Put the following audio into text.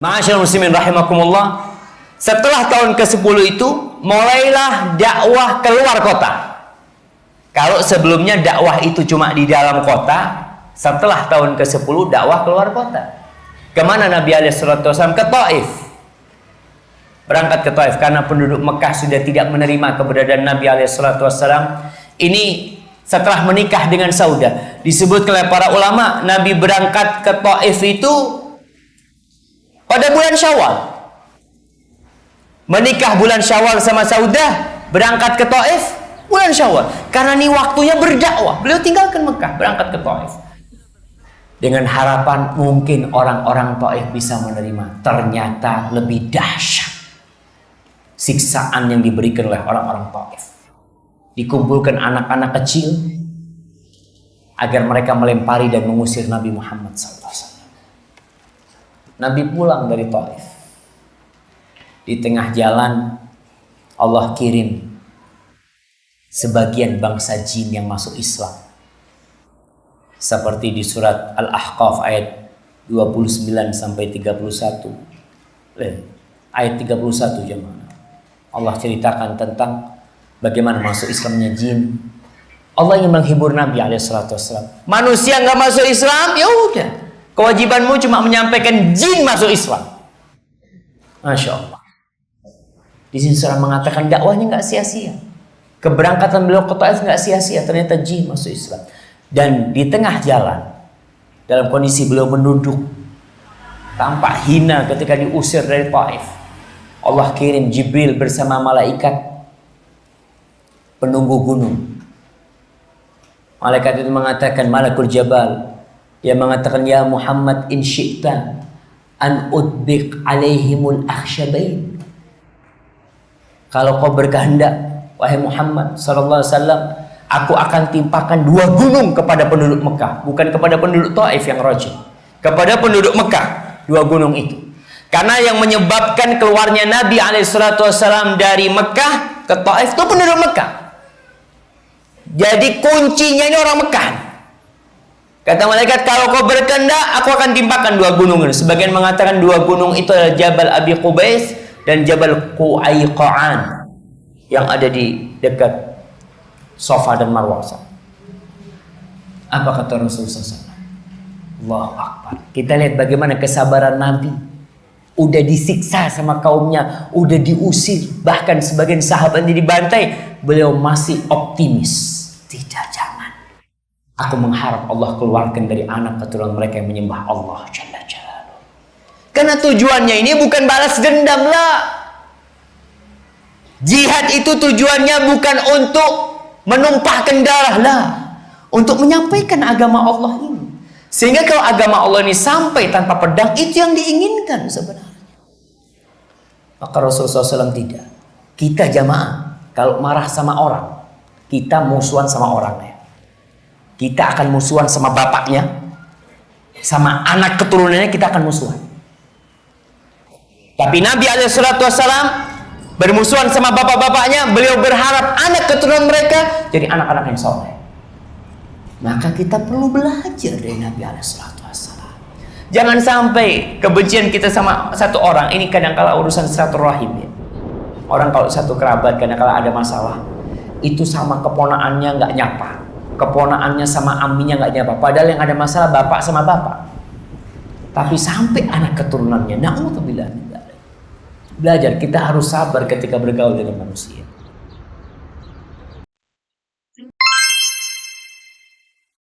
Ma'asyiral muslimin rahimakumullah, setelah tahun ke-10 itu mulailah dakwah keluar kota. Kalau sebelumnya dakwah itu cuma di dalam kota, setelah tahun ke-10 dakwah keluar kota. Kemana Nabi SAW? Ke Taif. Berangkat ke Taif karena penduduk Mekah sudah tidak menerima keberadaan Nabi SAW. Ini setelah menikah dengan Saudah. Disebut oleh para ulama, Nabi berangkat ke Taif itu pada bulan Syawal. Menikah bulan Syawal sama Saudah, berangkat ke Taif bulan Syawal. Karena ini waktunya berdakwah. Beliau tinggalkan Mekah, berangkat ke Taif. Dengan harapan mungkin orang-orang Taif bisa menerima. Ternyata lebih dahsyat siksaan yang diberikan oleh orang-orang Taif. Dikumpulkan anak-anak kecil agar mereka melempari dan mengusir Nabi Muhammad SAW. Nabi pulang dari Taif. Di tengah jalan Allah kirim sebagian bangsa jin yang masuk Islam. Seperti di surat Al-Ahqaf ayat 29 sampai 31. Ayat 31 jemaah. Allah ceritakan tentang bagaimana masuk Islamnya jin. Allah ingin menghibur Nabi SAW. Manusia nggak masuk Islam, ya udah. Kewajibanmu cuma menyampaikan jin masuk Islam. Masya Allah. Di sini surah mengatakan dakwahnya nggak sia-sia. Keberangkatan beliau ke Taif nggak sia-sia. Ternyata jin masuk Islam. Dan di tengah jalan, dalam kondisi beliau menunduk, tampak hina ketika diusir dari Taif, Allah kirim Jibril bersama malaikat penunggu gunung. Malaikat itu mengatakan, Malakul Jabal, dia mengatakan, ya Muhammad in syi'ta an udbiq alaihimul akhsyabain. Kalau kau berkehendak, wahai Muhammad sallallahu alaihi wasallam, aku akan timpakan 2 gunung kepada penduduk Mekah, bukan kepada penduduk Taif yang rajin, kepada penduduk Mekah 2 gunung itu. Karena yang menyebabkan keluarnya Nabi SAW dari Mekah ke Taif itu penduduk Mekah. Jadi kuncinya ini orang Mekah. Kata malaikat, kalau kau berkehendak, aku akan timpakan 2 gunung. Sebagian mengatakan 2 gunung itu adalah Jabal Abi Qubais dan Jabal Qu'aiqa'an yang ada di dekat Safa dan Marwah. Apa kata Rasulullah SAW? Allahu Akbar. Kita lihat bagaimana kesabaran Nabi. Udah disiksa sama kaumnya, udah diusir, bahkan sebagian sahabatnya dibantai, beliau masih optimis. Tidak, jangan. Aku mengharap Allah keluarkan dari anak keturunan mereka yang menyembah Allah Jalla Jalaluhu. Karena tujuannya ini bukan balas dendam lah. Jihad itu tujuannya bukan untuk menumpahkan darah lah, untuk menyampaikan agama Allah ini. Sehingga kalau agama Allah ini sampai tanpa pedang, itu yang diinginkan sebenarnya. Maka Rasulullah SAW tidak. Kita jamaah, kalau marah sama orang, kita musuhan sama orangnya. Kita akan musuhan sama bapaknya, sama anak keturunannya kita akan musuhan. Tapi Nabi SAW bermusuhan sama bapak-bapaknya, beliau berharap anak keturunan mereka jadi anak-anak yang soleh. Maka kita perlu belajar dari Nabi SAW. Jangan sampai kebencian kita sama satu orang, ini kadang-kala urusan silaturahim ya. Orang kalau satu kerabat kadang-kala ada masalah, itu sama keponaannya nggak nyapa, keponaannya sama aminnya nggak nyapa. Padahal yang ada masalah bapak sama bapak. Tapi sampai anak keturunannya, na'udzubillah. Belajar, kita harus sabar ketika bergaul dengan manusia.